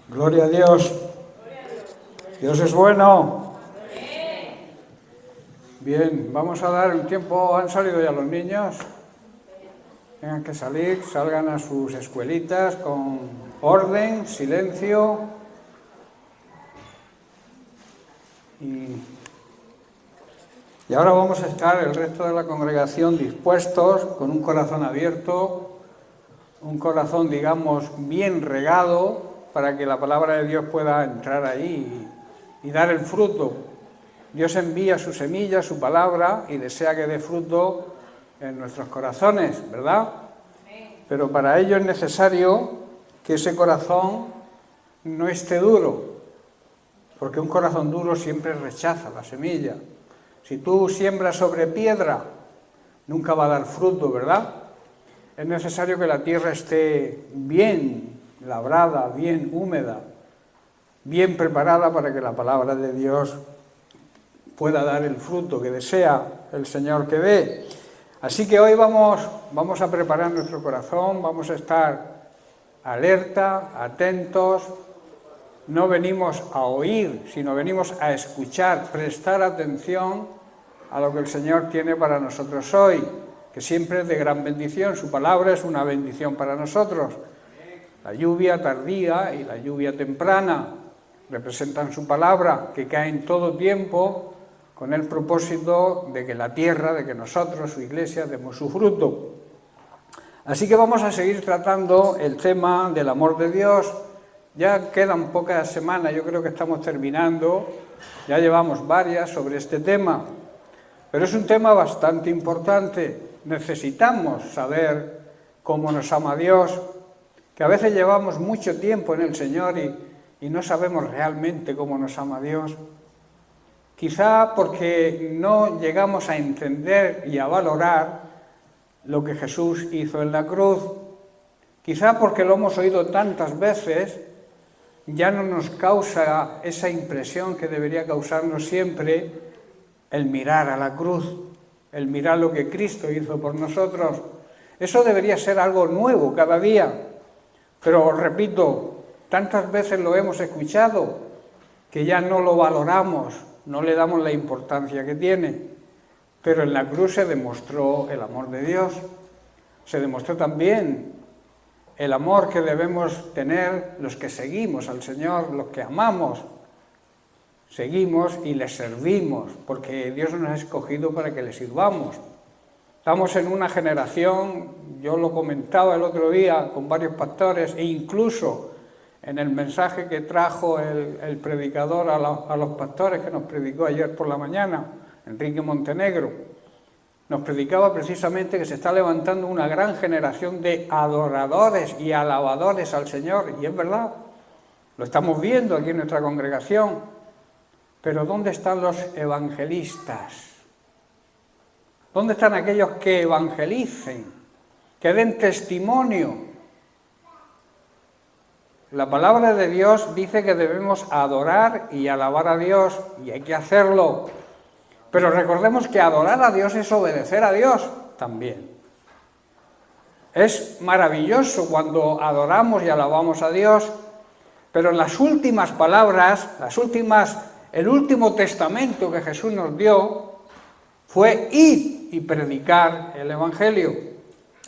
Gloria a Dios. Dios es bueno. Bien, vamos a dar un tiempo. ¿Han salido ya los niños? Tengan que salir, salgan a sus escuelitas con orden, silencio. Y ahora vamos a estar el resto de la congregación dispuestos, con un corazón abierto, un corazón, digamos, bien regado, para que la palabra de Dios pueda entrar ahí y dar el fruto. Dios envía su semilla, su palabra, y desea que dé fruto en nuestros corazones, ¿verdad? Pero para ello es necesario que ese corazón no esté duro, porque un corazón duro siempre rechaza la semilla. Si tú siembras sobre piedra, nunca va a dar fruto, ¿verdad? Es necesario que la tierra esté bien labrada, bien húmeda, bien preparada para que la palabra de Dios pueda dar el fruto que desea el Señor que dé. Así que hoy vamos a preparar nuestro corazón, vamos a estar alerta, atentos. No venimos a oír, sino venimos a escuchar, prestar atención a lo que el Señor tiene para nosotros hoy, que siempre es de gran bendición. Su palabra es una bendición para nosotros. La lluvia tardía y la lluvia temprana representan su palabra, que cae en todo tiempo con el propósito de que la tierra, de que nosotros, su iglesia, demos su fruto. Así que vamos a seguir tratando el tema del amor de Dios. Ya quedan pocas semanas, yo creo que estamos terminando, ya llevamos varias sobre este tema, pero es un tema bastante importante. Necesitamos saber cómo nos ama Dios, que a veces llevamos mucho tiempo en el Señor y no sabemos realmente cómo nos ama Dios. Quizá porque no llegamos a entender y a valorar lo que Jesús hizo en la cruz. Quizá porque lo hemos oído tantas veces, ya no nos causa esa impresión que debería causarnos siempre el mirar a la cruz, el mirar lo que Cristo hizo por nosotros. Eso debería ser algo nuevo cada día. Pero repito, tantas veces lo hemos escuchado que ya no lo valoramos, no le damos la importancia que tiene. Pero en la cruz se demostró el amor de Dios. Se demostró también el amor que debemos tener los que seguimos al Señor, los que amamos. Seguimos y le servimos, porque Dios nos ha escogido para que le sirvamos. Estamos en una generación, yo lo comentaba el otro día con varios pastores, e incluso en el mensaje que trajo el predicador a los pastores que nos predicó ayer por la mañana, Enrique Montenegro, nos predicaba precisamente que se está levantando una gran generación de adoradores y alabadores al Señor, y es verdad, lo estamos viendo aquí en nuestra congregación. Pero ¿dónde están los evangelistas? ¿Dónde están aquellos que evangelicen, que den testimonio? La palabra de Dios dice que debemos adorar y alabar a Dios, y hay que hacerlo. Pero recordemos que adorar a Dios es obedecer a Dios también. Es maravilloso cuando adoramos y alabamos a Dios, pero las últimas palabras, el último testamento que Jesús nos dio fue ir y predicar el Evangelio.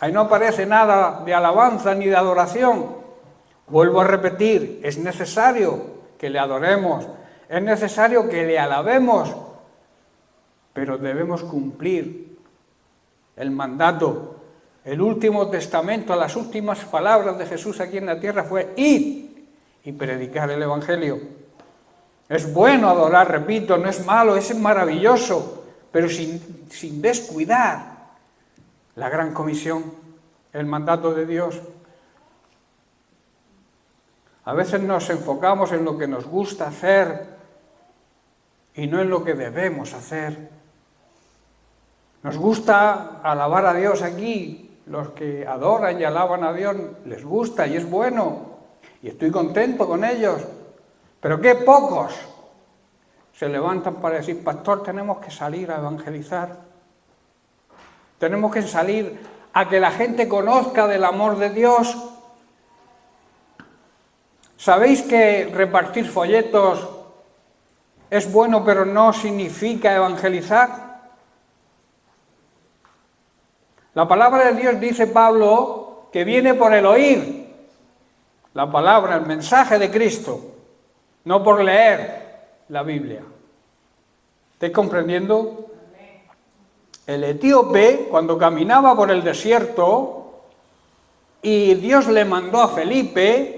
Ahí no aparece nada de alabanza ni de adoración. Vuelvo a repetir, es necesario que le adoremos, es necesario que le alabemos, pero debemos cumplir el mandato. El último testamento, las últimas palabras de Jesús aquí en la tierra fue ir y predicar el Evangelio. Es bueno adorar, repito, no es malo, es maravilloso, pero sin descuidar la gran comisión, el mandato de Dios. A veces nos enfocamos en lo que nos gusta hacer y no en lo que debemos hacer. Nos gusta alabar a Dios aquí, los que adoran y alaban a Dios les gusta y es bueno, y estoy contento con ellos. Pero qué pocos se levantan para decir: pastor, tenemos que salir a evangelizar. Tenemos que salir a que la gente conozca del amor de Dios. ¿Sabéis que repartir folletos es bueno, pero no significa evangelizar? La palabra de Dios, dice Pablo, que viene por el oír. La palabra, el mensaje de Cristo, no por leer la Biblia. ¿Estáis comprendiendo? El etíope, cuando caminaba por el desierto y Dios le mandó a Felipe,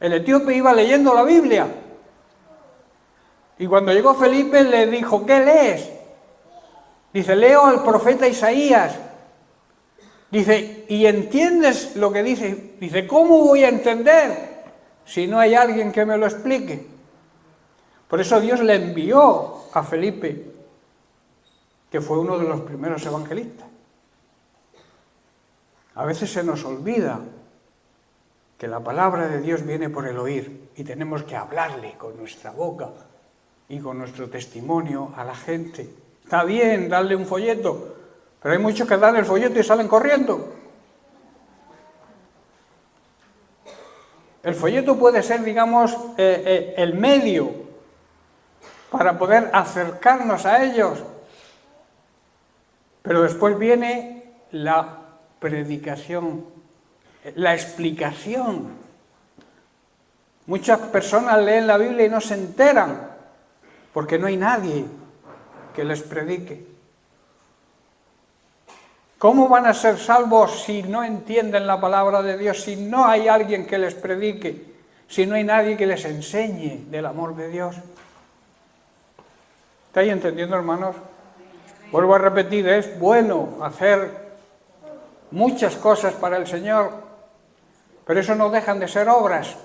el etíope iba leyendo la Biblia. Y cuando llegó Felipe le dijo, ¿qué lees? Dice, leo al profeta Isaías. Dice, ¿y entiendes lo que dice? Dice, ¿cómo voy a entender si no hay alguien que me lo explique? Por eso Dios le envió a Felipe, que fue uno de los primeros evangelistas. A veces se nos olvida que la palabra de Dios viene por el oír y tenemos que hablarle con nuestra boca y con nuestro testimonio a la gente. Está bien darle un folleto, pero hay muchos que dan el folleto y salen corriendo. El folleto puede ser, digamos, el medio para poder acercarnos a ellos. Pero después viene la predicación, la explicación. Muchas personas leen la Biblia y no se enteran, porque no hay nadie que les predique. ¿Cómo van a ser salvos si no entienden la palabra de Dios, si no hay alguien que les predique, si no hay nadie que les enseñe del amor de Dios? ¿Estáis entendiendo, hermanos? Vuelvo a repetir, es bueno hacer muchas cosas para el Señor, pero eso no dejan de ser obras.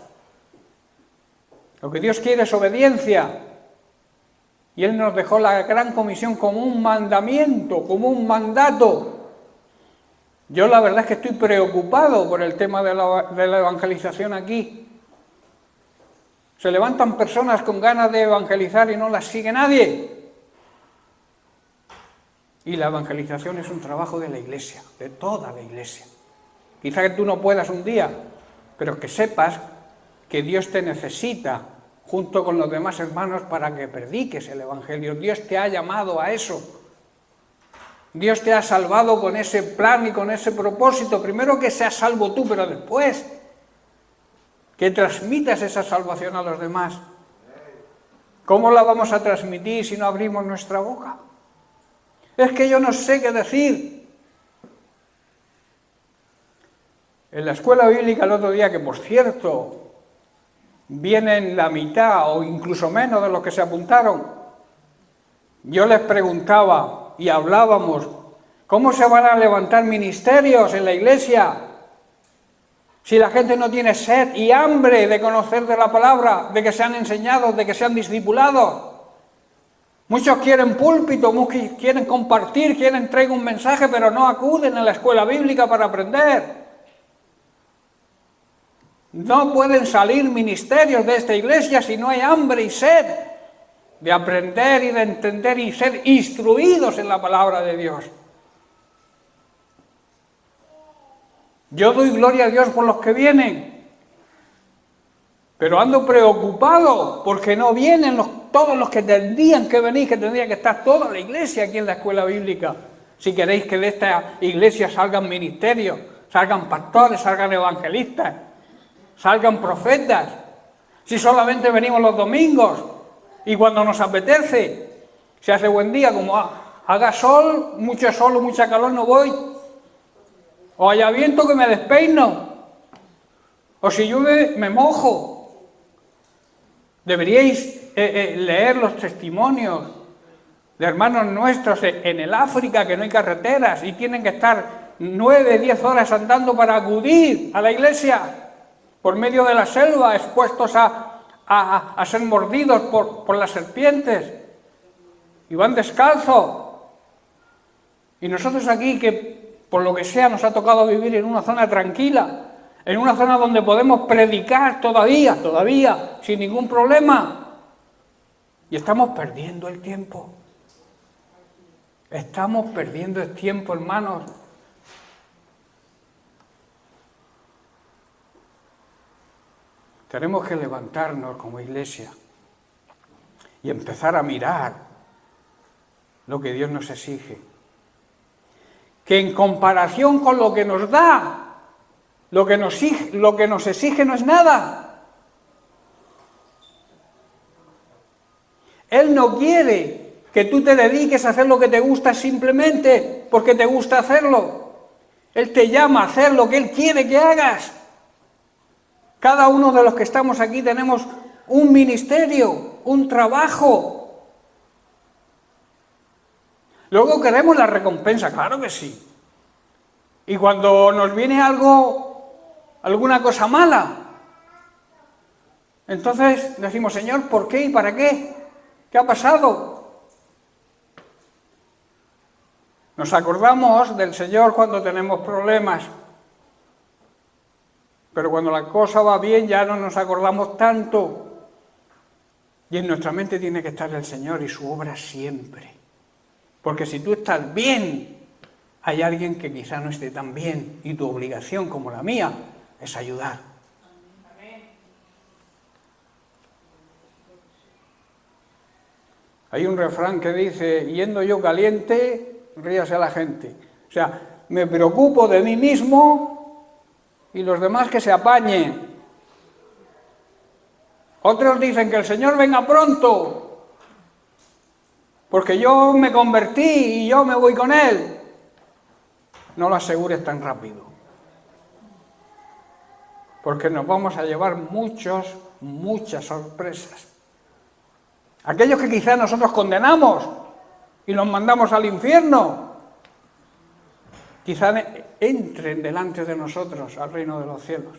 Lo que Dios quiere es obediencia. Y Él nos dejó la gran comisión como un mandamiento, como un mandato. Yo la verdad es que estoy preocupado por el tema de la evangelización aquí. Se levantan personas con ganas de evangelizar y no las sigue nadie. Y la evangelización es un trabajo de la Iglesia, de toda la Iglesia. Quizá que tú no puedas un día, pero que sepas que Dios te necesita junto con los demás hermanos para que prediques el Evangelio. Dios te ha llamado a eso. Dios te ha salvado con ese plan y con ese propósito. Primero que seas salvo tú, pero después que transmitas esa salvación a los demás. ¿Cómo la vamos a transmitir si no abrimos nuestra boca? Es que yo no sé qué decir. En la escuela bíblica el otro día, que por cierto vienen la mitad o incluso menos de los que se apuntaron, yo les preguntaba y hablábamos, ¿cómo se van a levantar ministerios en la Iglesia si la gente no tiene sed y hambre de conocer de la palabra, de que sean enseñados, de que sean discipulados? Muchos quieren púlpito, muchos quieren compartir, quieren traer un mensaje, pero no acuden a la escuela bíblica para aprender. No pueden salir ministerios de esta iglesia si no hay hambre y sed de aprender y de entender y ser instruidos en la palabra de Dios. Yo doy gloria a Dios por los que vienen, pero ando preocupado porque no vienen todos los que tendrían que venir, que tendría que estar toda la iglesia aquí en la escuela bíblica. Si queréis que de esta iglesia salgan ministerios, salgan pastores, salgan evangelistas, salgan profetas. Si solamente venimos los domingos y cuando nos apetece, si hace buen día, como haga sol, mucho sol o mucha calor, no voy. O haya viento, que me despeino. O si llueve, me mojo. Deberíais leer los testimonios de hermanos nuestros en el África, que no hay carreteras y tienen que estar 9, 10 horas andando para acudir a la iglesia por medio de la selva, expuestos a ser mordidos por las serpientes, y van descalzos. Y nosotros aquí, que por lo que sea nos ha tocado vivir en una zona tranquila, en una zona donde podemos predicar todavía, sin ningún problema, y estamos perdiendo el tiempo. Estamos perdiendo el tiempo, hermanos. Tenemos que levantarnos como iglesia y empezar a mirar lo que Dios nos exige. Que en comparación con lo que nos da, lo que nos exige no es nada. Él no quiere que tú te dediques a hacer lo que te gusta simplemente porque te gusta hacerlo. Él te llama a hacer lo que Él quiere que hagas. Cada uno de los que estamos aquí tenemos un ministerio, un trabajo. Luego queremos la recompensa, claro que sí. Y cuando nos viene alguna cosa mala, entonces decimos, Señor, ¿por qué y para qué? ¿Qué ha pasado? Nos acordamos del Señor cuando tenemos problemas. Pero cuando la cosa va bien ya no nos acordamos tanto. Y en nuestra mente tiene que estar el Señor y su obra siempre. Porque si tú estás bien, hay alguien que quizá no esté tan bien. Y tu obligación, como la mía, es ayudar. Hay un refrán que dice, yendo yo caliente, ríase a la gente. O sea, me preocupo de mí mismo y los demás que se apañen. Otros dicen que el Señor venga pronto, porque yo me convertí y yo me voy con Él. No lo asegures tan rápido, porque nos vamos a llevar muchas sorpresas. Aquellos que quizás nosotros condenamos y los mandamos al infierno, quizás entren delante de nosotros al reino de los cielos.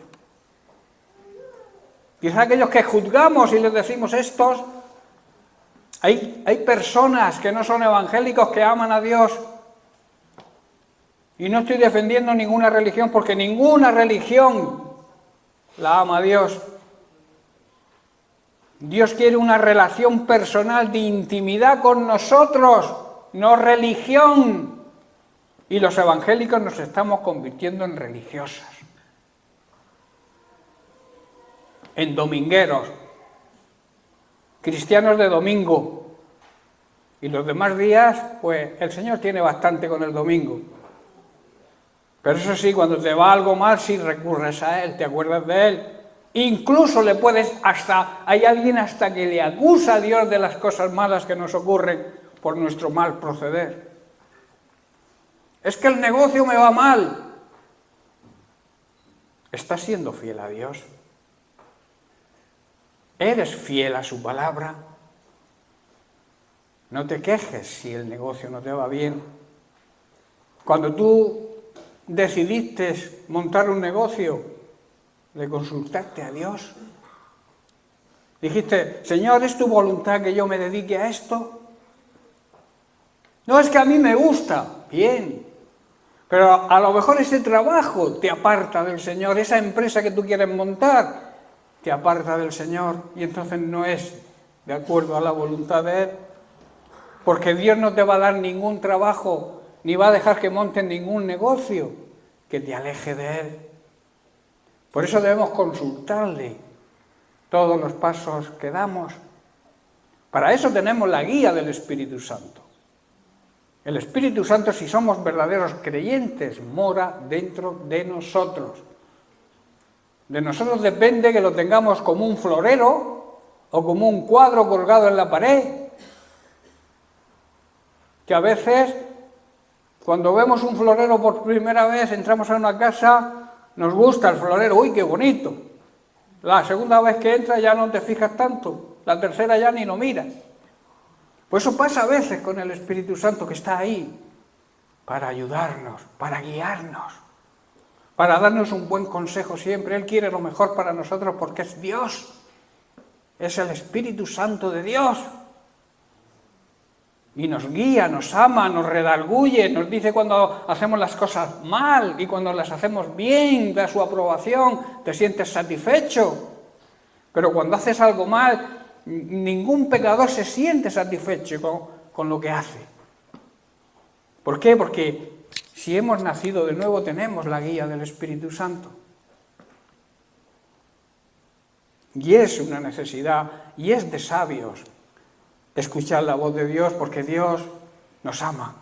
Quizá aquellos que juzgamos y les decimos estos, hay personas que no son evangélicos que aman a Dios. Y no estoy defendiendo ninguna religión porque ninguna religión la ama a Dios. Dios quiere una relación personal de intimidad con nosotros, no religión. Y los evangélicos nos estamos convirtiendo en religiosos, en domingueros, cristianos de domingo. Y los demás días, pues el Señor tiene bastante con el domingo. Pero eso sí, cuando te va algo mal, sí recurres a Él, te acuerdas de Él. Incluso le puedes hay alguien hasta que le acusa a Dios de las cosas malas que nos ocurren por nuestro mal proceder. Es que el negocio me va mal. ¿Estás siendo fiel a Dios? ¿Eres fiel a su palabra? No te quejes si el negocio no te va bien. Cuando tú decidiste montar un negocio, ¿le consultaste a Dios? Dijiste, Señor, ¿es tu voluntad que yo me dedique a esto? No, es que a mí me gusta. Bien. Pero a lo mejor ese trabajo te aparta del Señor, esa empresa que tú quieres montar te aparta del Señor y entonces no es de acuerdo a la voluntad de Él. Porque Dios no te va a dar ningún trabajo, ni va a dejar que montes ningún negocio que te aleje de Él. Por eso debemos consultarle todos los pasos que damos. Para eso tenemos la guía del Espíritu Santo. El Espíritu Santo, si somos verdaderos creyentes, mora dentro de nosotros. De nosotros depende que lo tengamos como un florero o como un cuadro colgado en la pared. Que a veces, cuando vemos un florero por primera vez, entramos a una casa, nos gusta el florero, ¡uy, qué bonito! La segunda vez que entras ya no te fijas tanto, la tercera ya ni lo miras. Pues eso pasa a veces con el Espíritu Santo que está ahí para ayudarnos, para guiarnos, para darnos un buen consejo siempre. Él quiere lo mejor para nosotros porque es Dios, es el Espíritu Santo de Dios. Y nos guía, nos ama, nos redarguye, nos dice cuando hacemos las cosas mal y cuando las hacemos bien, da su aprobación, te sientes satisfecho. Pero cuando haces algo mal, ningún pecador se siente satisfecho con lo que hace. ¿Por qué? Porque si hemos nacido de nuevo tenemos la guía del Espíritu Santo. Y es una necesidad, y es de sabios escuchar la voz de Dios, porque Dios nos ama.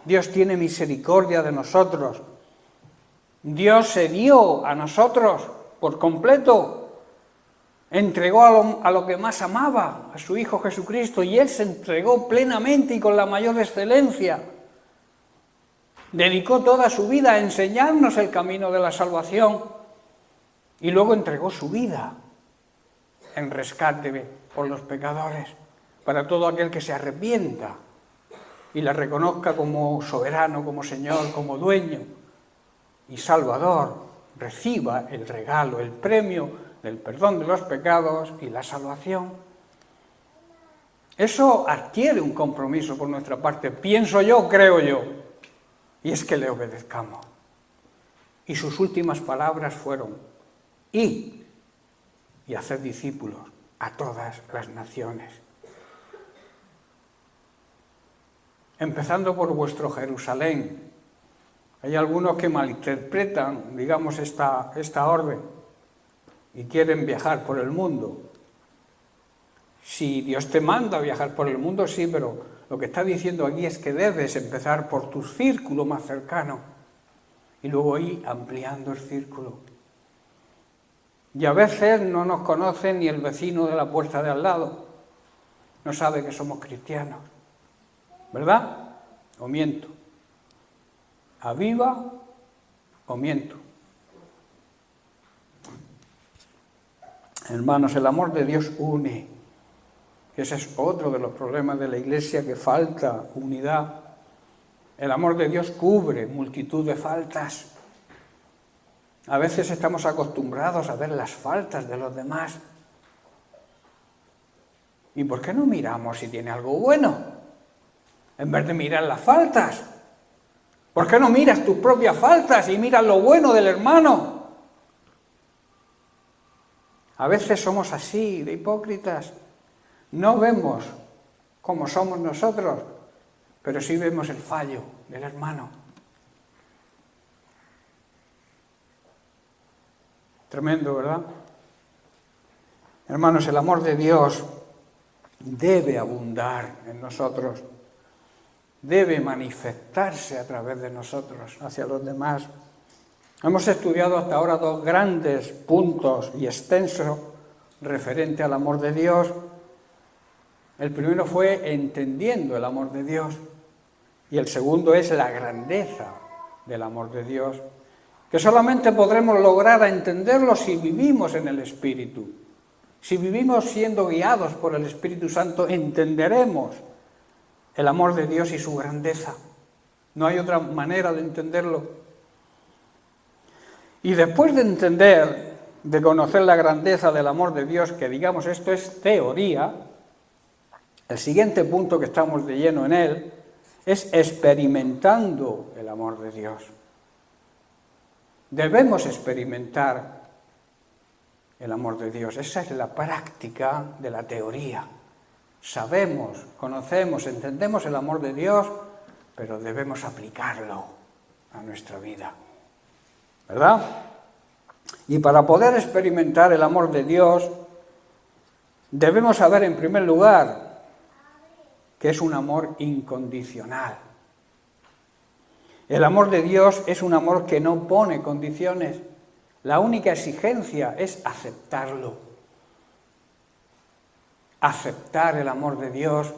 Dios tiene misericordia de nosotros. Dios se dio a nosotros por completo. Entregó a lo que más amaba, a su Hijo Jesucristo, y Él se entregó plenamente y con la mayor excelencia. Dedicó toda su vida a enseñarnos el camino de la salvación y luego entregó su vida en rescate por los pecadores, para todo aquel que se arrepienta y la reconozca como soberano, como Señor, como dueño y Salvador, reciba el regalo, el premio del perdón de los pecados y la salvación. Eso adquiere un compromiso por nuestra parte, pienso yo, creo yo, y es que le obedezcamos. Y sus últimas palabras fueron: id y haced discípulos a todas las naciones, empezando por vuestro Jerusalén. Hay algunos que malinterpretan, digamos, esta orden y quieren viajar por el mundo. Si Dios te manda a viajar por el mundo, sí, pero lo que está diciendo aquí es que debes empezar por tu círculo más cercano y luego ir ampliando el círculo. Y a veces no nos conoce ni el vecino de la puerta de al lado, no sabe que somos cristianos, ¿verdad? ¿O miento? ¿Aviva o miento? Hermanos, el amor de Dios une. Ese es otro de los problemas de la Iglesia, que falta unidad. El amor de Dios cubre multitud de faltas. A veces estamos acostumbrados a ver las faltas de los demás. ¿Y por qué no miramos si tiene algo bueno? En vez de mirar las faltas. ¿Por qué no miras tus propias faltas y miras lo bueno del hermano? A veces somos así, de hipócritas. No vemos cómo somos nosotros, pero sí vemos el fallo del hermano. Tremendo, ¿verdad? Hermanos, el amor de Dios debe abundar en nosotros, debe manifestarse a través de nosotros hacia los demás. Hemos estudiado hasta ahora dos grandes puntos y extensos referente al amor de Dios. El primero fue entendiendo el amor de Dios y el segundo es la grandeza del amor de Dios, que solamente podremos lograr entenderlo si vivimos en el Espíritu. Si vivimos siendo guiados por el Espíritu Santo, entenderemos el amor de Dios y su grandeza. No hay otra manera de entenderlo. Y después de entender, de conocer la grandeza del amor de Dios, que digamos esto es teoría, el siguiente punto que estamos de lleno en él es experimentando el amor de Dios. Debemos experimentar el amor de Dios. Esa es la práctica de la teoría. Sabemos, conocemos, entendemos el amor de Dios, pero debemos aplicarlo a nuestra vida. ¿Verdad? Y para poder experimentar el amor de Dios, debemos saber en primer lugar que es un amor incondicional. El amor de Dios es un amor que no pone condiciones. La única exigencia es aceptarlo. Aceptar el amor de Dios,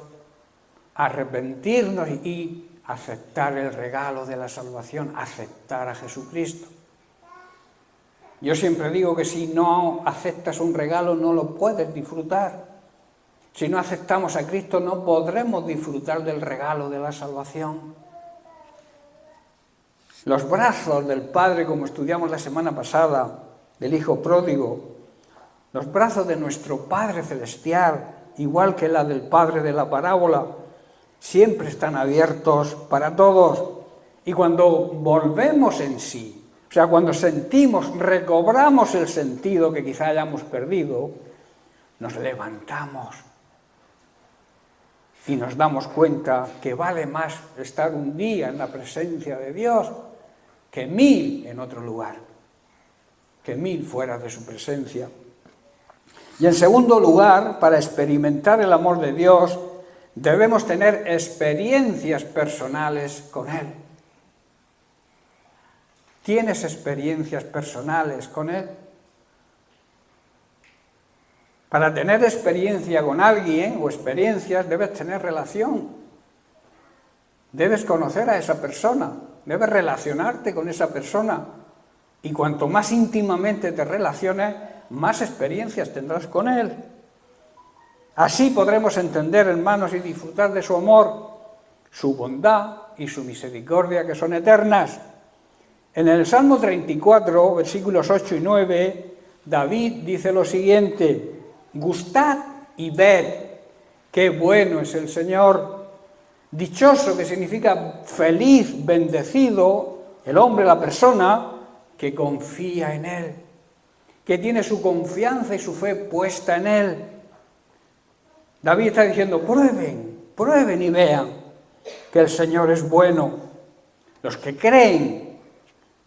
arrepentirnos y aceptar el regalo de la salvación, aceptar a Jesucristo. Yo siempre digo que si no aceptas un regalo no lo puedes disfrutar. Si no aceptamos a Cristo no podremos disfrutar del regalo de la salvación. Los brazos del Padre, como estudiamos la semana pasada, del Hijo pródigo, los brazos de nuestro Padre celestial, igual que la del Padre de la parábola, siempre están abiertos para todos. Y cuando volvemos en sí, o sea, cuando sentimos, recobramos el sentido que quizá hayamos perdido, nos levantamos y nos damos cuenta que vale más estar un día en la presencia de Dios que 1000 en otro lugar, que 1000 fuera de su presencia. Y en segundo lugar, para experimentar el amor de Dios, debemos tener experiencias personales con Él. ¿Tienes experiencias personales con Él? Para tener experiencia con alguien o experiencias debes tener relación. Debes conocer a esa persona, debes relacionarte con esa persona. Y cuanto más íntimamente te relaciones, más experiencias tendrás con Él. Así podremos entender, hermanos, y disfrutar de su amor, su bondad y su misericordia, que son eternas. En el Salmo 34, versículos 8 y 9, David dice lo siguiente: gustad y ved qué bueno es el Señor. Dichoso, que significa feliz, bendecido, el hombre, la persona que confía en Él, que tiene su confianza y su fe puesta en Él. David está diciendo: prueben y vean que el Señor es bueno. Los que creen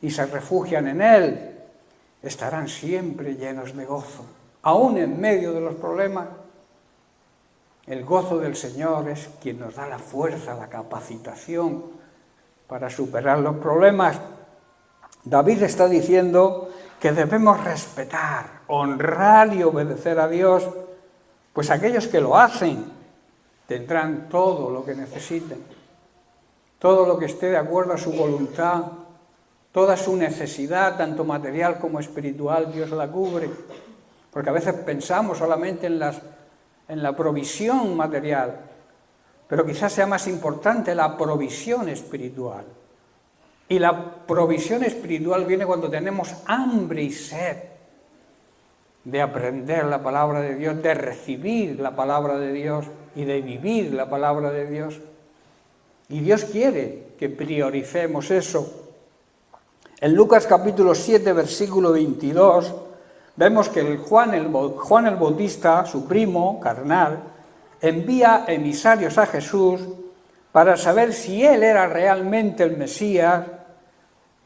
y se refugian en Él estarán siempre llenos de gozo, aún en medio de los problemas. El gozo del Señor es quien nos da la fuerza, la capacitación para superar los problemas. David está diciendo que debemos respetar, honrar y obedecer a Dios, pues aquellos que lo hacen tendrán todo lo que necesiten, todo lo que esté de acuerdo a su voluntad, toda su necesidad, tanto material como espiritual, Dios la cubre. Porque a veces pensamos solamente en la provisión material, pero quizás sea más importante la provisión espiritual. Y la provisión espiritual viene cuando tenemos hambre y sed de aprender la palabra de Dios, de recibir la palabra de Dios y de vivir la palabra de Dios. Y Dios quiere que prioricemos eso. En Lucas capítulo 7, versículo 22, vemos que Juan el Bautista, su primo carnal, envía emisarios a Jesús para saber si él era realmente el Mesías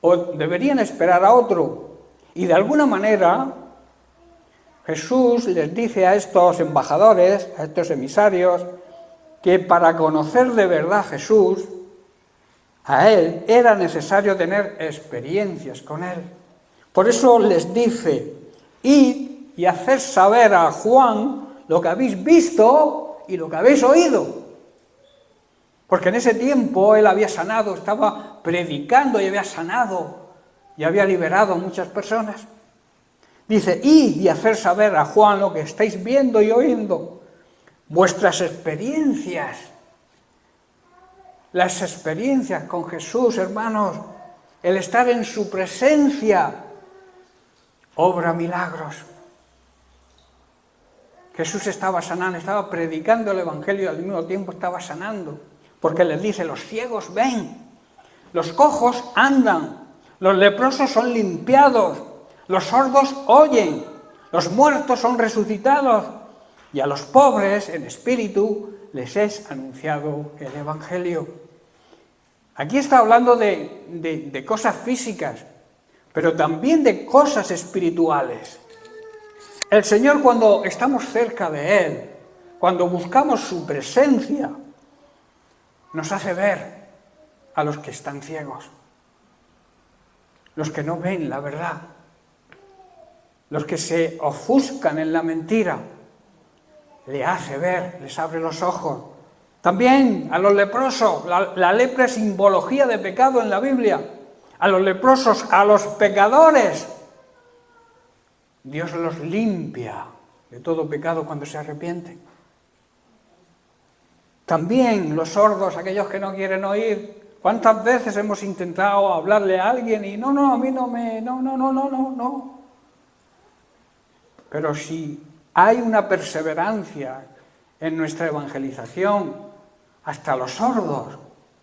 o deberían esperar a otro. Y de alguna manera Jesús les dice a estos embajadores, a estos emisarios, que para conocer de verdad a Jesús, a Él era necesario tener experiencias con Él. Por eso les dice: id y haced saber a Juan lo que habéis visto y lo que habéis oído. Porque en ese tiempo Él había sanado, estaba predicando y había sanado y había liberado a muchas personas. Dice: id y haced saber a Juan lo que estáis viendo y oyendo. Vuestras experiencias. Las experiencias con Jesús, hermanos, el estar en su presencia, obra milagros. Jesús estaba sanando, estaba predicando el Evangelio y al mismo tiempo estaba sanando. Porque les dice: los ciegos ven, los cojos andan, los leprosos son limpiados, los sordos oyen, los muertos son resucitados y a los pobres en espíritu les es anunciado el Evangelio. Aquí está hablando de cosas físicas, pero también de cosas espirituales. El Señor, cuando estamos cerca de Él, cuando buscamos su presencia, nos hace ver a los que están ciegos, los que no ven la verdad, los que se ofuscan en la mentira, le hace ver, les abre los ojos. También a los leprosos, la lepra es simbología de pecado en la Biblia. A los leprosos, a los pecadores, Dios los limpia de todo pecado cuando se arrepienten. También los sordos, aquellos que no quieren oír. ¿Cuántas veces hemos intentado hablarle a alguien y a mí no? Pero si hay una perseverancia en nuestra evangelización, hasta los sordos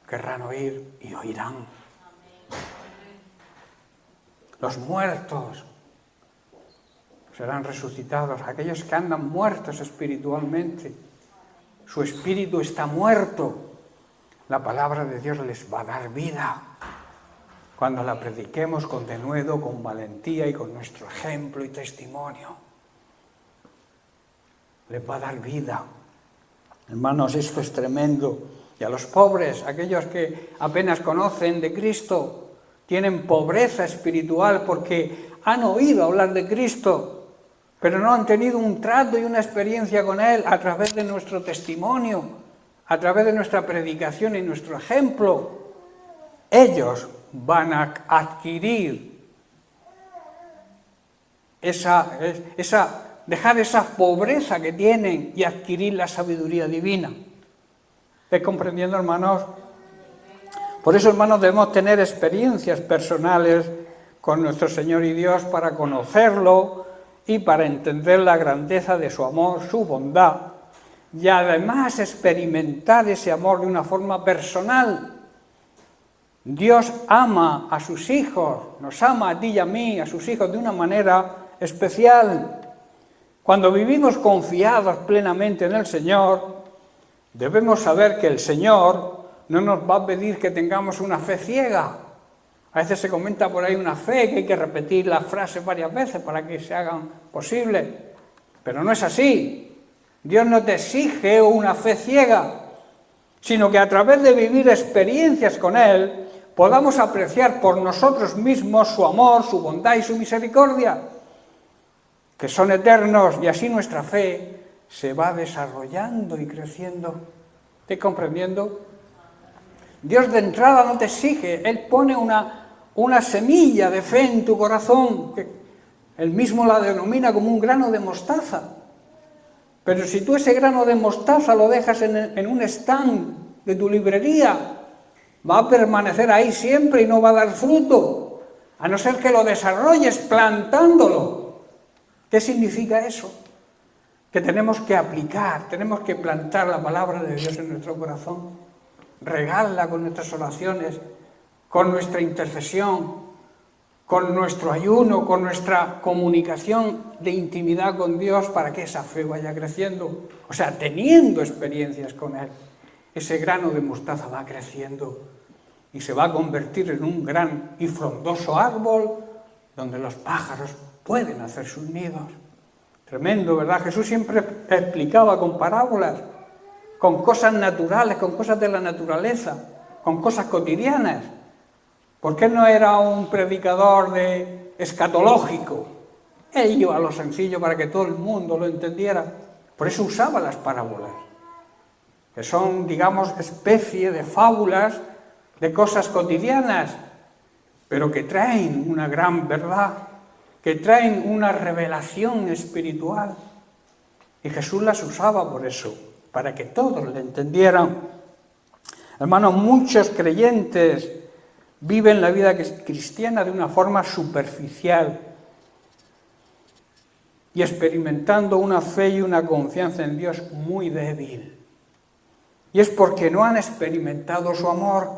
querrán oír y oirán. Los muertos serán resucitados, aquellos que andan muertos espiritualmente. Su espíritu está muerto. La palabra de Dios les va a dar vida cuando la prediquemos con denuedo, con valentía y con nuestro ejemplo y testimonio. les va a dar vida. Hermanos, esto es tremendo. Y a los pobres, aquellos que apenas conocen de Cristo, tienen pobreza espiritual porque han oído hablar de Cristo, pero no han tenido un trato y una experiencia con Él a través de nuestro testimonio, a través de nuestra predicación y nuestro ejemplo. Ellos van a adquirir dejar esa pobreza que tienen y adquirir la sabiduría divina. ¿Estáis comprendiendo, hermanos? Por eso, hermanos, debemos tener experiencias personales con nuestro Señor y Dios para conocerlo y para entender la grandeza de su amor, su bondad, y además experimentar ese amor de una forma personal. Dios ama a sus hijos, nos ama a ti y a mí, a sus hijos, de una manera especial. Cuando vivimos confiados plenamente en el Señor, debemos saber que el Señor no nos va a pedir que tengamos una fe ciega. A veces se comenta por ahí una fe que hay que repetir las frases varias veces para que se hagan posibles, pero no es así. Dios no te exige una fe ciega, sino que a través de vivir experiencias con Él, podamos apreciar por nosotros mismos su amor, su bondad y su misericordia, que son eternos, y así nuestra fe se va desarrollando y creciendo. ¿Estás comprendiendo? Dios de entrada no te exige, Él pone una semilla de fe en tu corazón, que Él mismo la denomina como un grano de mostaza. Pero si tú ese grano de mostaza lo dejas en un stand de tu librería, va a permanecer ahí siempre y no va a dar fruto, a no ser que lo desarrolles plantándolo. ¿Qué significa eso? Que tenemos que aplicar, tenemos que plantar la palabra de Dios en nuestro corazón, regarla con nuestras oraciones, con nuestra intercesión, con nuestro ayuno, con nuestra comunicación de intimidad con Dios, para que esa fe vaya creciendo. O sea, teniendo experiencias con Él, ese grano de mostaza va creciendo y se va a convertir en un gran y frondoso árbol donde los pájaros pueden hacer sus nidos. Tremendo, ¿verdad? Jesús siempre explicaba con parábolas, con cosas naturales, con cosas de la naturaleza, con cosas cotidianas. ¿Por qué no era un predicador escatológico? Él iba a lo sencillo para que todo el mundo lo entendiera. Por eso usaba las parábolas, que son, digamos, especie de fábulas de cosas cotidianas, pero que traen una gran verdad, que traen una revelación espiritual. Y Jesús las usaba por eso, para que todos le entendieran. Hermanos, muchos creyentes viven la vida cristiana de una forma superficial y experimentando una fe y una confianza en Dios muy débil. Y es porque no han experimentado su amor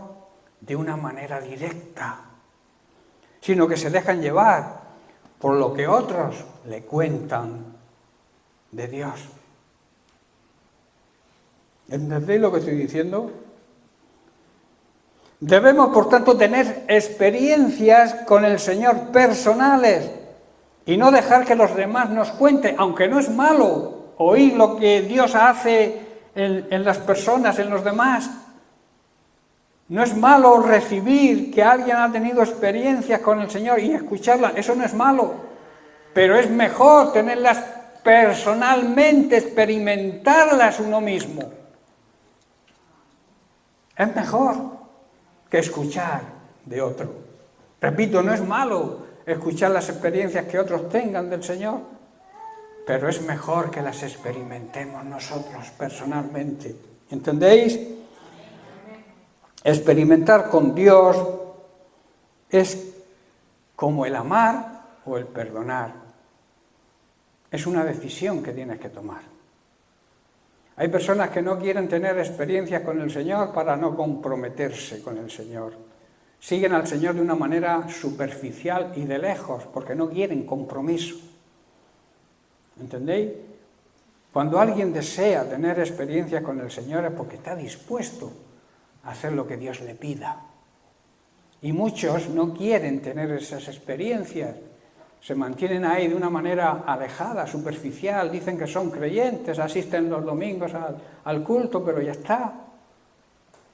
de una manera directa, sino que se dejan llevar por lo que otros le cuentan de Dios. ¿Entendéis lo que estoy diciendo? Debemos, por tanto, tener experiencias con el Señor personales y no dejar que los demás nos cuenten, aunque no es malo oír lo que Dios hace en las personas, en los demás. No es malo recibir que alguien ha tenido experiencias con el Señor y escucharlas, eso no es malo, pero es mejor tenerlas personalmente, experimentarlas uno mismo. Es mejor que escuchar de otro. Repito, no es malo escuchar las experiencias que otros tengan del Señor, pero es mejor que las experimentemos nosotros personalmente. ¿Entendéis? Experimentar con Dios es como el amar o el perdonar. Es una decisión que tienes que tomar. Hay personas que no quieren tener experiencias con el Señor para no comprometerse con el Señor. Siguen al Señor de una manera superficial y de lejos, porque no quieren compromiso. ¿Entendéis? Cuando alguien desea tener experiencias con el Señor es porque está dispuesto a hacer lo que Dios le pida. Y muchos no quieren tener esas experiencias, se mantienen ahí de una manera alejada, superficial, dicen que son creyentes, asisten los domingos al culto, pero ya está.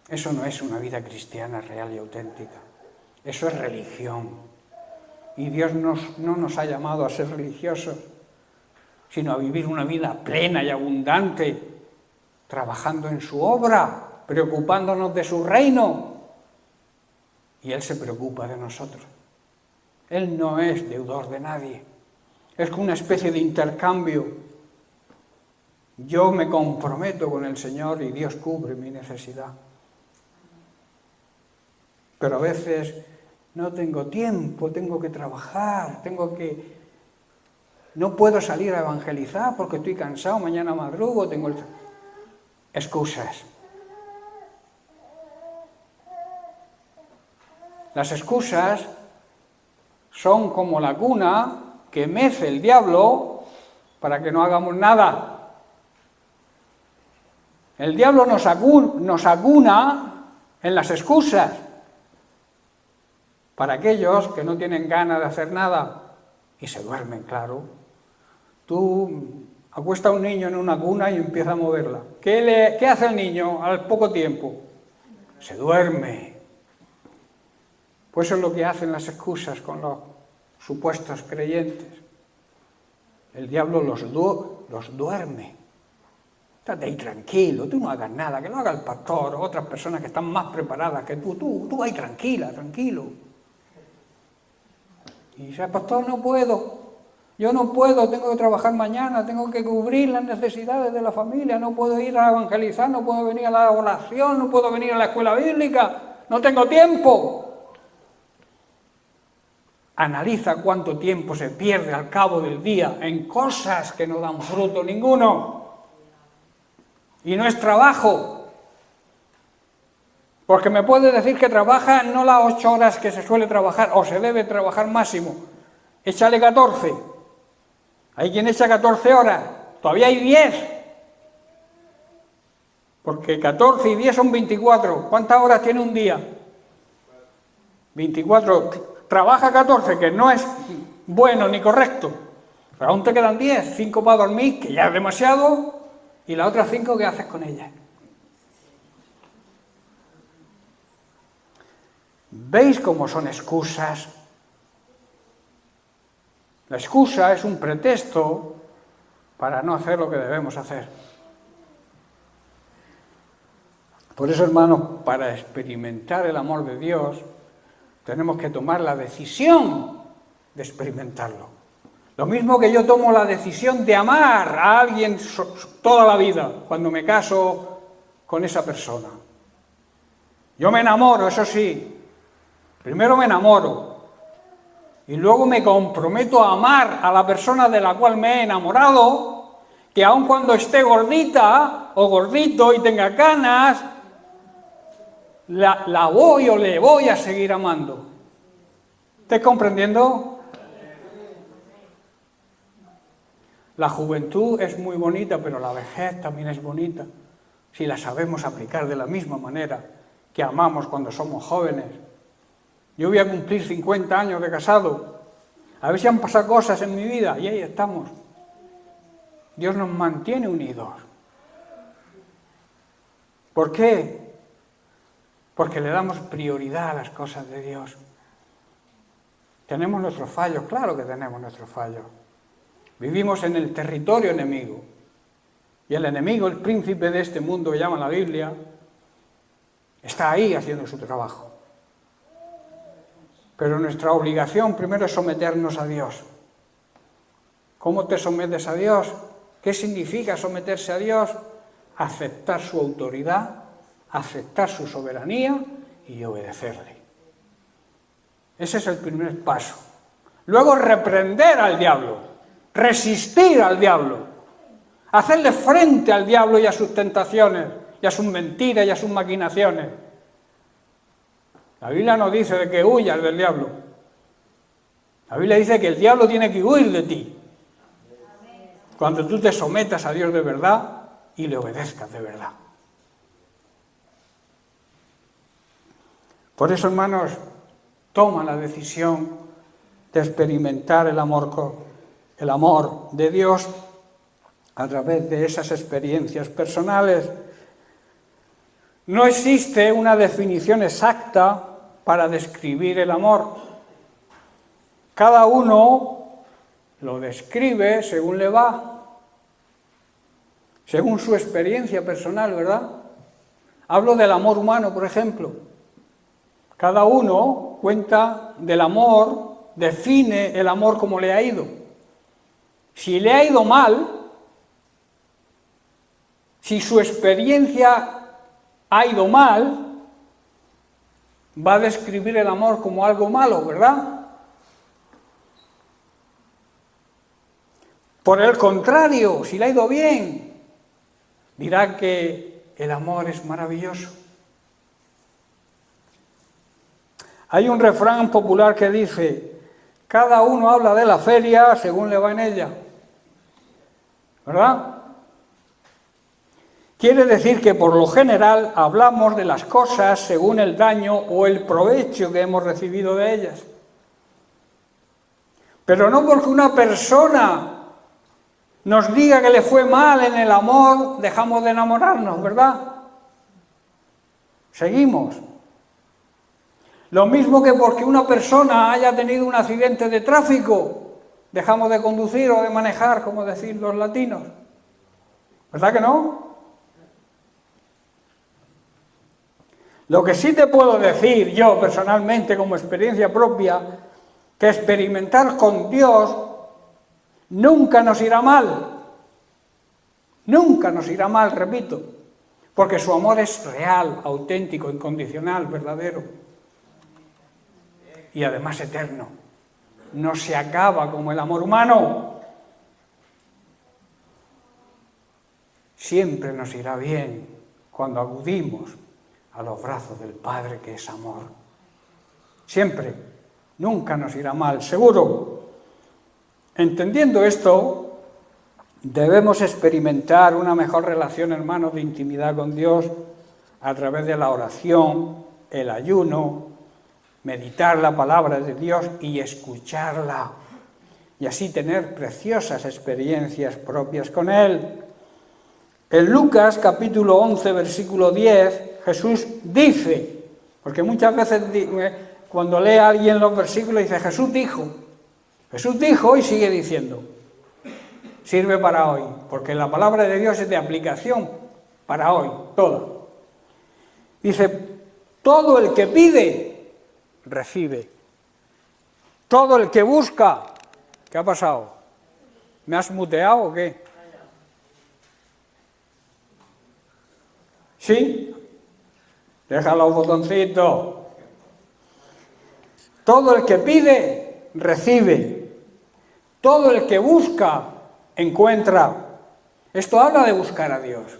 Eso no es una vida cristiana real y auténtica. Eso es religión. Y Dios no nos ha llamado a ser religiosos, sino a vivir una vida plena y abundante, trabajando en su obra, preocupándonos de su reino. Y Él se preocupa de nosotros. Él no es deudor de nadie. Es una especie de intercambio. Yo me comprometo con el Señor y Dios cubre mi necesidad. Pero a veces no tengo tiempo, tengo que trabajar, no puedo salir a evangelizar porque estoy cansado, mañana madrugo, tengo excusas. Las excusas son como la cuna que mece el diablo para que no hagamos nada. El diablo nos acuna en las excusas para aquellos que no tienen ganas de hacer nada y se duermen, claro. Tú acuesta a un niño en una cuna y empieza a moverla. ¿Qué hace el niño al poco tiempo? Se duerme. Pues eso es lo que hacen las excusas con los supuestos creyentes. El diablo los duerme. Estate ahí tranquilo, tú no hagas nada, que lo haga el pastor o otras personas que están más preparadas que tú ahí tranquilo. Y dice, pastor, no puedo, yo no puedo, tengo que trabajar mañana, tengo que cubrir las necesidades de la familia, no puedo ir a evangelizar, no puedo venir a la oración, no puedo venir a la escuela bíblica, no tengo tiempo. Analiza cuánto tiempo se pierde al cabo del día en cosas que no dan fruto ninguno. Y no es trabajo. Porque me puede decir que trabaja no las 8 horas que se suele trabajar, o se debe trabajar máximo. Échale 14. Hay quien echa 14 horas. Todavía hay 10. Porque 14 y 10 son 24. ¿Cuántas horas tiene un día? 24. Trabaja 14, que no es bueno ni correcto, pero aún te quedan 10, 5 para dormir, que ya es demasiado, y las otras 5, ¿qué haces con ellas? ¿Veis cómo son excusas? La excusa es un pretexto para no hacer lo que debemos hacer. Por eso, hermanos, para experimentar el amor de Dios, tenemos que tomar la decisión de experimentarlo. Lo mismo que yo tomo la decisión de amar a alguien toda la vida, cuando me caso con esa persona. Yo me enamoro, eso sí. Primero me enamoro. Y luego me comprometo a amar a la persona de la cual me he enamorado, que aun cuando esté gordita o gordito y tenga canas, la voy o le voy a seguir amando. ¿Estás comprendiendo? La juventud es muy bonita, pero la vejez también es bonita, si la sabemos aplicar de la misma manera que amamos cuando somos jóvenes. Yo voy a cumplir 50 años de casado. A ver si han pasado cosas en mi vida y ahí estamos. Dios nos mantiene unidos. ¿Por qué? Porque le damos prioridad a las cosas de Dios. Tenemos nuestros fallos, claro que tenemos nuestros fallos. Vivimos en el territorio enemigo. Y el enemigo, el príncipe de este mundo que llama la Biblia, está ahí haciendo su trabajo. Pero nuestra obligación primero es someternos a Dios. ¿Cómo te sometes a Dios? ¿Qué significa someterse a Dios? Aceptar su autoridad, aceptar su soberanía y obedecerle. Ese es el primer paso. Luego reprender al diablo, resistir al diablo, hacerle frente al diablo y a sus tentaciones, y a sus mentiras y a sus maquinaciones. La Biblia no dice de que huyas del diablo. La Biblia dice que el diablo tiene que huir de ti. Cuando tú te sometas a Dios de verdad y le obedezcas de verdad. Por eso, hermanos, toma la decisión de experimentar el amor de Dios a través de esas experiencias personales. No existe una definición exacta para describir el amor. Cada uno lo describe según le va, según su experiencia personal, ¿verdad? Hablo del amor humano, por ejemplo. Cada uno cuenta del amor, define el amor como le ha ido. Si le ha ido mal, si su experiencia ha ido mal, va a describir el amor como algo malo, ¿verdad? Por el contrario, si le ha ido bien, dirá que el amor es maravilloso. Hay un refrán popular que dice: cada uno habla de la feria según le va en ella, ¿verdad? Quiere decir que por lo general hablamos de las cosas según el daño o el provecho que hemos recibido de ellas. Pero no porque una persona nos diga que le fue mal en el amor, dejamos de enamorarnos, ¿verdad? Seguimos. Lo mismo que porque una persona haya tenido un accidente de tráfico, dejamos de conducir o de manejar, como decían los latinos. ¿Verdad que no? Lo que sí te puedo decir yo personalmente como experiencia propia, que experimentar con Dios nunca nos irá mal. Nunca nos irá mal, repito, porque su amor es real, auténtico, incondicional, verdadero y además eterno. No se acaba como el amor humano. Siempre nos irá bien cuando acudimos a los brazos del Padre, que es amor. Siempre, nunca nos irá mal, seguro. Entendiendo esto, debemos experimentar una mejor relación, hermanos, de intimidad con Dios a través de la oración, el ayuno, meditar la palabra de Dios y escucharla, y así tener preciosas experiencias propias con Él. En Lucas capítulo 11, versículo 10, Jesús dice, porque muchas veces cuando lee a alguien los versículos dice Jesús dijo y sigue diciendo. Sirve para hoy, porque la palabra de Dios es de aplicación para hoy, toda. Dice, todo el que pide, recibe. Todo el que busca, ¿qué ha pasado? ¿Me has muteado o qué? ¿Sí? Deja los botoncitos. Todo el que pide, recibe. Todo el que busca, encuentra. Esto habla de buscar a Dios.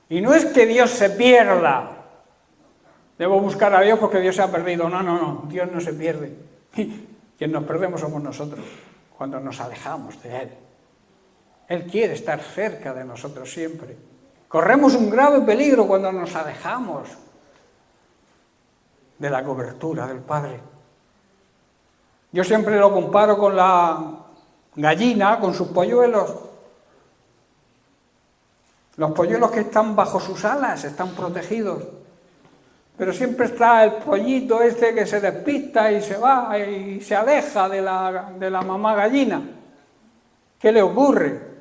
Y no es que Dios se pierda. Debo buscar a Dios porque Dios se ha perdido. No. Dios no se pierde. Quien nos perdemos somos nosotros, cuando nos alejamos de Él. Él quiere estar cerca de nosotros siempre. Corremos un grave peligro cuando nos alejamos de la cobertura del Padre. Yo siempre lo comparo con la gallina, con sus polluelos. Los polluelos que están bajo sus alas están protegidos. Pero siempre está el pollito este que se despista y se va y se aleja de la mamá gallina. ¿Qué le ocurre?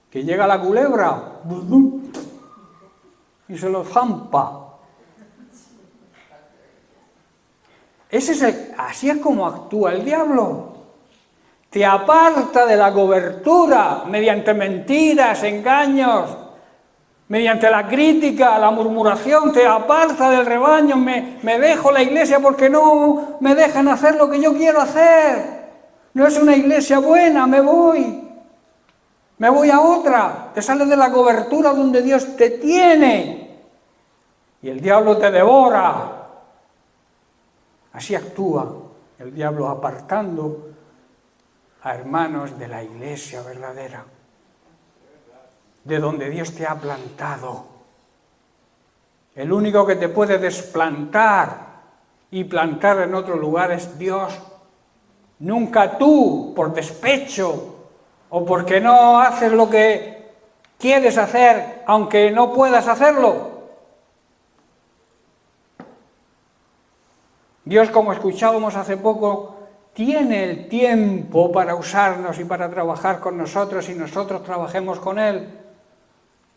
Que llega la culebra y se lo zampa. Así es como actúa el diablo. Te aparta de la cobertura mediante mentiras, engaños, mediante la crítica, la murmuración, te aparta del rebaño. Me dejo la iglesia porque no me dejan hacer lo que yo quiero hacer. No es una iglesia buena, me voy a otra. Te sales de la cobertura donde Dios te tiene y el diablo te devora. Así actúa el diablo, apartando a hermanos de la iglesia verdadera, de donde Dios te ha plantado. El único que te puede desplantar y plantar en otro lugar es Dios. Nunca tú, por despecho o porque no haces lo que quieres hacer, aunque no puedas hacerlo. Dios, como escuchábamos hace poco, tiene el tiempo para usarnos y para trabajar con nosotros y nosotros trabajemos con Él.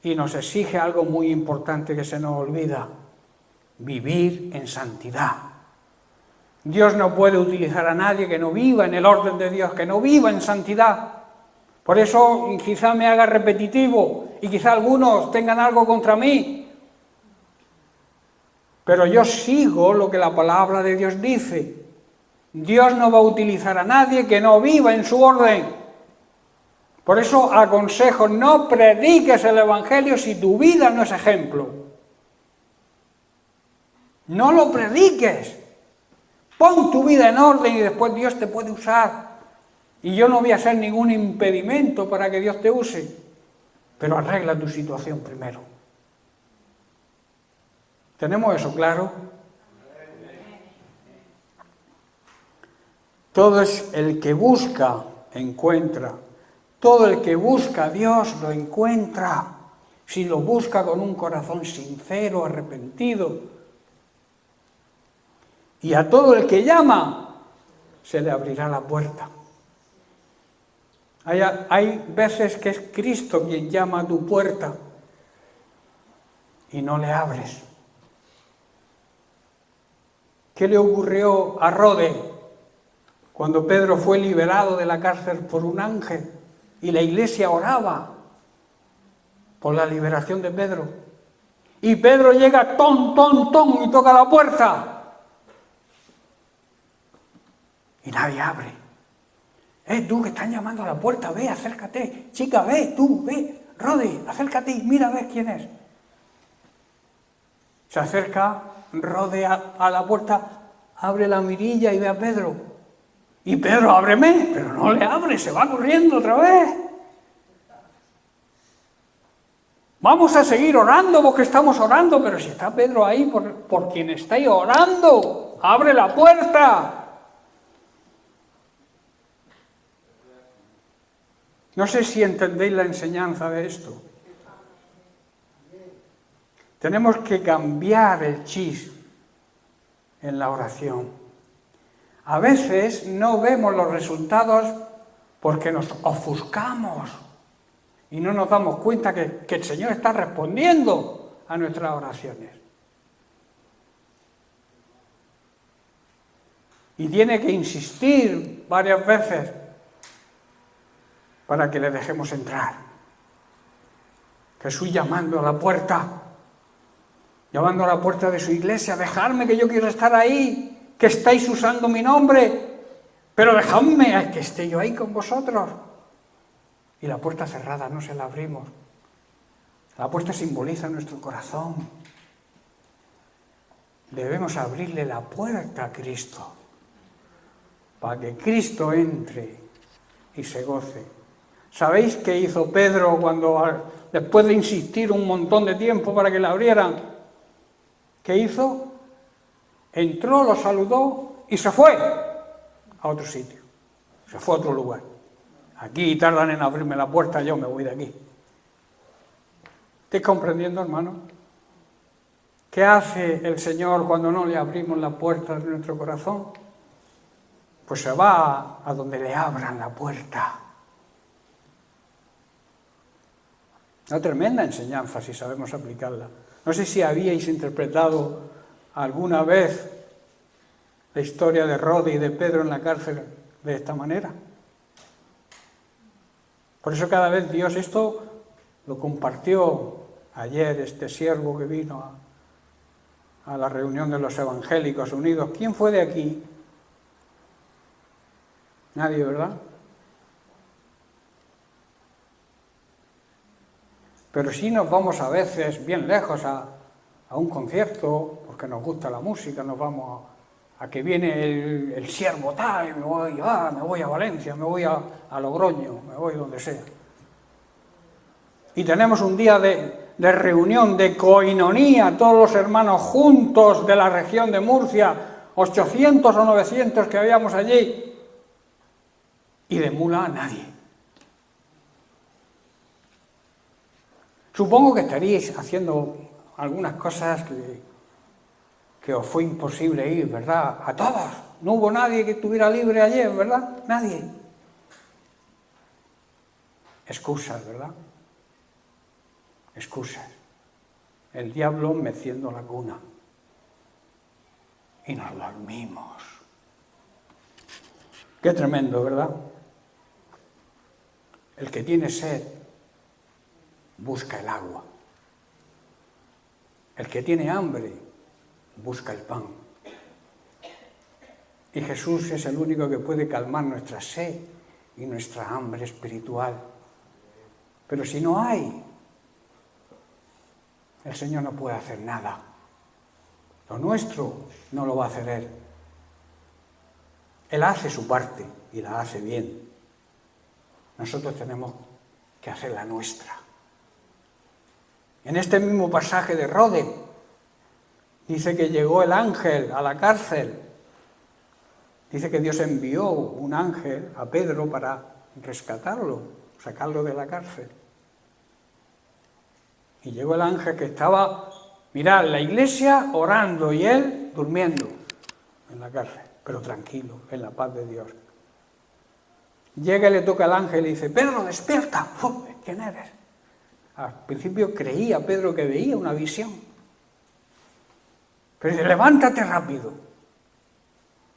Y nos exige algo muy importante que se nos olvida: vivir en santidad. Dios no puede utilizar a nadie que no viva en el orden de Dios, que no viva en santidad. Por eso quizá me haga repetitivo y quizá algunos tengan algo contra mí. Pero yo sigo lo que la palabra de Dios dice. Dios no va a utilizar a nadie que no viva en su orden. Por eso aconsejo, no prediques el Evangelio si tu vida no es ejemplo. No lo prediques. Pon tu vida en orden y después Dios te puede usar. Y yo no voy a ser ningún impedimento para que Dios te use. Pero arregla tu situación primero. ¿Tenemos eso claro? Todo es el que busca, encuentra. Todo el que busca a Dios lo encuentra. Si lo busca con un corazón sincero, arrepentido. Y a todo el que llama, se le abrirá la puerta. Hay veces que es Cristo quien llama a tu puerta y no le abres. ¿Qué le ocurrió a Rode cuando Pedro fue liberado de la cárcel por un ángel y la iglesia oraba por la liberación de Pedro? Y Pedro llega ton y toca la puerta. Y nadie abre. Tú que están llamando a la puerta, ve, acércate. Chica, ve, tú, ve. Rode, acércate y mira a ver quién es. Se acerca Rode a la puerta, abre la mirilla y ve a Pedro. Y Pedro, ábreme, pero no le abre, se va corriendo otra vez. Vamos a seguir orando porque estamos orando, pero si está Pedro ahí por quien estáis orando, abre la puerta. No sé si entendéis la enseñanza de esto. Tenemos que cambiar el chip en la oración. A veces no vemos los resultados porque nos ofuscamos y no nos damos cuenta que el Señor está respondiendo a nuestras oraciones. Y tiene que insistir varias veces para que le dejemos entrar. Jesús llamando a la puerta de su iglesia: dejadme, que yo quiero estar ahí, que estáis usando mi nombre, pero dejadme que esté yo ahí con vosotros. Y la puerta cerrada no se la abrimos. La puerta simboliza nuestro corazón. Debemos abrirle la puerta a Cristo, para que Cristo entre y se goce. ¿Sabéis qué hizo Pedro cuando, después de insistir un montón de tiempo para que le abrieran? ¿Qué hizo? Entró, lo saludó y se fue a otro sitio. Se fue a otro lugar. Aquí tardan en abrirme la puerta, yo me voy de aquí. ¿Estáis comprendiendo, hermano? ¿Qué hace el Señor cuando no le abrimos la puerta de nuestro corazón? Pues se va a donde le abran la puerta. Una tremenda enseñanza si sabemos aplicarla. No sé si habíais interpretado alguna vez la historia de Rode y de Pedro en la cárcel de esta manera. Por eso cada vez Dios esto lo compartió ayer este siervo que vino a la reunión de los evangélicos unidos. ¿Quién fue de aquí? Nadie, ¿verdad? Pero sí nos vamos a veces bien lejos a un concierto, porque nos gusta la música, nos vamos a que viene el siervo tal, y me voy a Valencia, me voy a Logroño, me voy donde sea. Y tenemos un día de reunión, de coinonía, todos los hermanos juntos de la región de Murcia, 800 o 900 que habíamos allí, y de mula nadie. Supongo que estaríais haciendo algunas cosas que os fue imposible ir, ¿verdad? A todos. No hubo nadie que estuviera libre ayer, ¿verdad? Nadie. Excusas, ¿verdad? Excusas. El diablo meciendo la cuna. Y nos dormimos. Qué tremendo, ¿verdad? El que tiene sed busca el agua. El que tiene hambre busca el pan. Y Jesús es el único que puede calmar nuestra sed y nuestra hambre espiritual. Pero si no hay, el Señor no puede hacer nada. Lo nuestro no lo va a hacer Él. Él hace su parte y la hace bien. Nosotros tenemos que hacer la nuestra. En este mismo pasaje de Rode, dice que llegó el ángel a la cárcel. Dice que Dios envió un ángel a Pedro para rescatarlo, sacarlo de la cárcel. Y llegó el ángel que estaba, mirad, la iglesia orando y él durmiendo en la cárcel, pero tranquilo, en la paz de Dios. Llega y le toca al ángel y dice, Pedro, despierta. ¿Quién eres? Al principio creía Pedro que veía una visión. Pero dice, levántate rápido,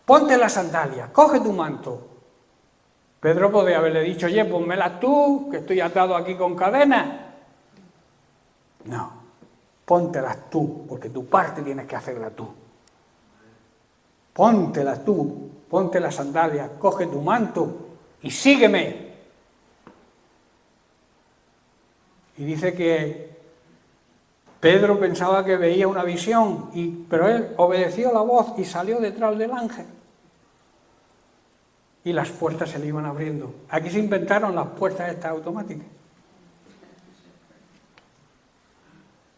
ponte la sandalia, coge tu manto. Pedro podría haberle dicho, oye, pónmelas tú, que estoy atado aquí con cadenas. No, póntelas tú, porque tu parte tienes que hacerla tú. Póntelas tú, ponte las sandalias, coge tu manto y sígueme. Y dice que Pedro pensaba que veía una visión, pero él obedeció la voz y salió detrás del ángel. Y las puertas se le iban abriendo. Aquí se inventaron las puertas estas automáticas.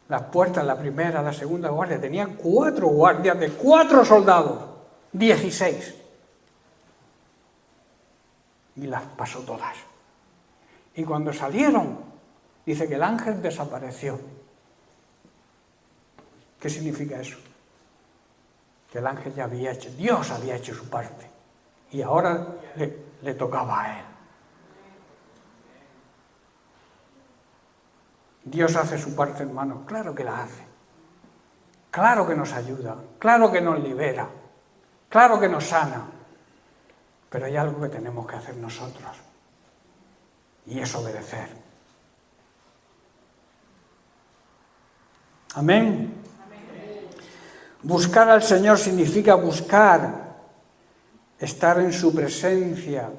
Las puertas, la primera, la segunda guardia, tenían 4 guardias de 4 soldados, 16. Y las pasó todas. Y cuando salieron, dice que el ángel desapareció. ¿Qué significa eso? Que el ángel ya había hecho, Dios había hecho su parte. Y ahora le tocaba a él. Dios hace su parte, hermano, claro que la hace. Claro que nos ayuda, claro que nos libera, claro que nos sana. Pero hay algo que tenemos que hacer nosotros. Y es obedecer. Amén. Buscar al Señor significa buscar, estar en su presencia.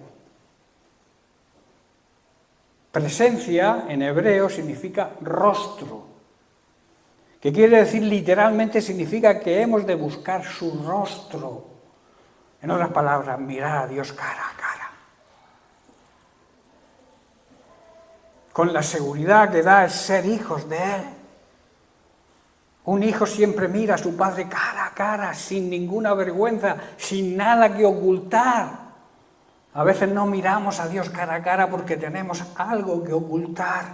Presencia en hebreo significa rostro, que quiere decir literalmente significa que hemos de buscar su rostro. En otras palabras, mirar a Dios cara a cara. Con la seguridad que da el ser hijos de Él. Un hijo siempre mira a su padre cara a cara, sin ninguna vergüenza, sin nada que ocultar. A veces no miramos a Dios cara a cara porque tenemos algo que ocultar.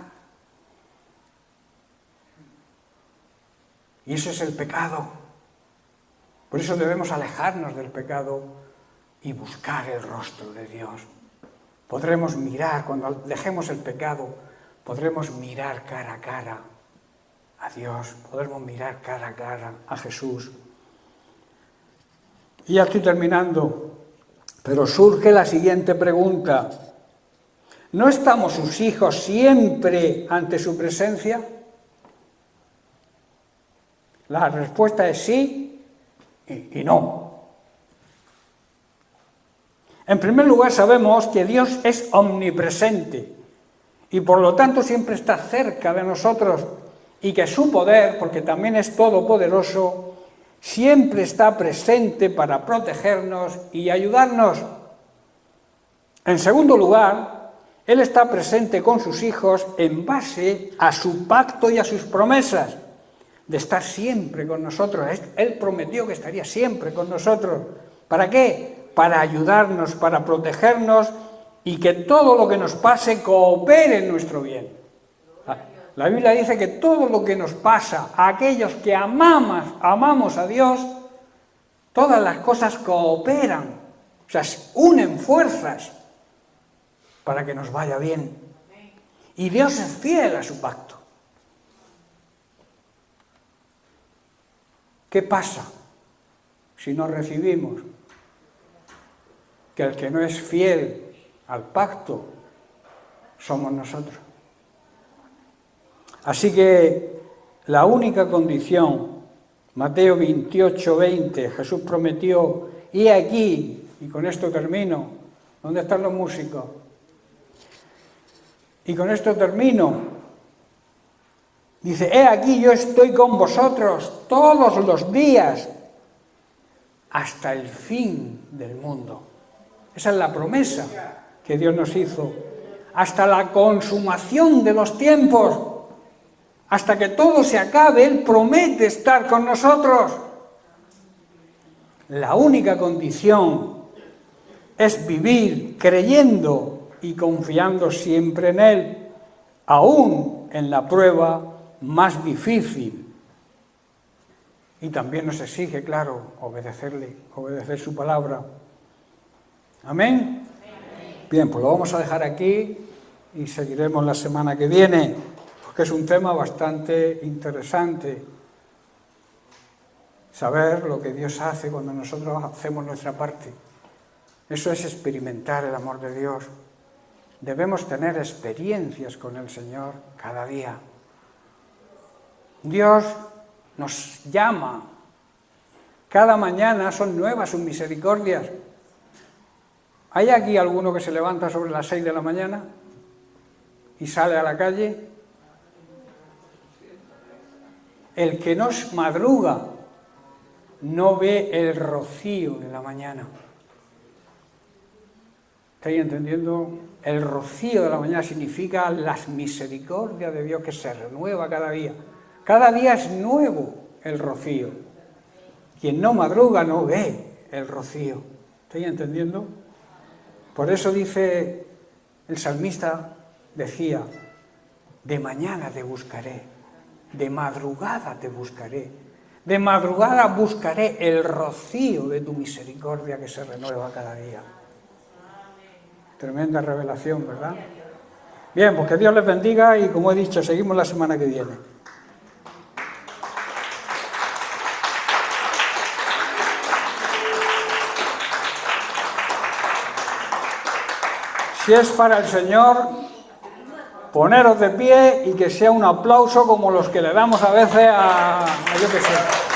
Y ese es el pecado. Por eso debemos alejarnos del pecado y buscar el rostro de Dios. Podremos mirar, cuando dejemos el pecado, podremos mirar cara a cara a Dios, podremos mirar cara a cara a Jesús. Y ya estoy terminando. Pero surge la siguiente pregunta. ¿No estamos sus hijos siempre ante su presencia? La respuesta es sí y no. En primer lugar, sabemos que Dios es omnipresente y por lo tanto siempre está cerca de nosotros y que su poder, porque también es todopoderoso, siempre está presente para protegernos y ayudarnos. En segundo lugar, Él está presente con sus hijos en base a su pacto y a sus promesas. de estar siempre con nosotros. Él prometió que estaría siempre con nosotros. ¿Para qué? Para ayudarnos, para protegernos y que todo lo que nos pase coopere en nuestro bien. La Biblia dice que todo lo que nos pasa a aquellos que amamos a Dios, todas las cosas cooperan, o sea, unen fuerzas para que nos vaya bien. Y Dios es fiel a su pacto. ¿Qué pasa si no recibimos? Que el que no es fiel al pacto somos nosotros. Así que la única condición, Mateo 28, 20, Jesús prometió, y aquí, y con esto termino, ¿dónde están los músicos? Y con esto termino. Dice, he aquí yo estoy con vosotros todos los días hasta el fin del mundo. Esa es la promesa que Dios nos hizo. Hasta la consumación de los tiempos. Hasta que todo se acabe, Él promete estar con nosotros. La única condición es vivir creyendo y confiando siempre en Él, aún en la prueba más difícil. Y también nos exige, claro, obedecer su palabra. ¿Amén? Bien, pues lo vamos a dejar aquí y seguiremos la semana que viene, porque es un tema bastante interesante. Saber lo que Dios hace cuando nosotros hacemos nuestra parte. Eso es experimentar el amor de Dios. Debemos tener experiencias con el Señor cada día. Dios nos llama. Cada mañana son nuevas sus misericordias. ¿Hay aquí alguno que se levanta sobre las 6 de la mañana y sale a la calle? El que no madruga no ve el rocío de la mañana. ¿Estáis entendiendo? El rocío de la mañana significa las misericordias de Dios que se renueva cada día. Cada día es nuevo el rocío. Quien no madruga no ve el rocío. ¿Estáis entendiendo? Por eso dice el salmista, decía, de mañana te buscaré, de madrugada te buscaré, de madrugada buscaré el rocío de tu misericordia que se renueva cada día. Tremenda revelación, ¿verdad? Bien, pues que Dios les bendiga y como he dicho, seguimos la semana que viene. Si es para el Señor, poneros de pie y que sea un aplauso como los que le damos a veces a yo qué sé.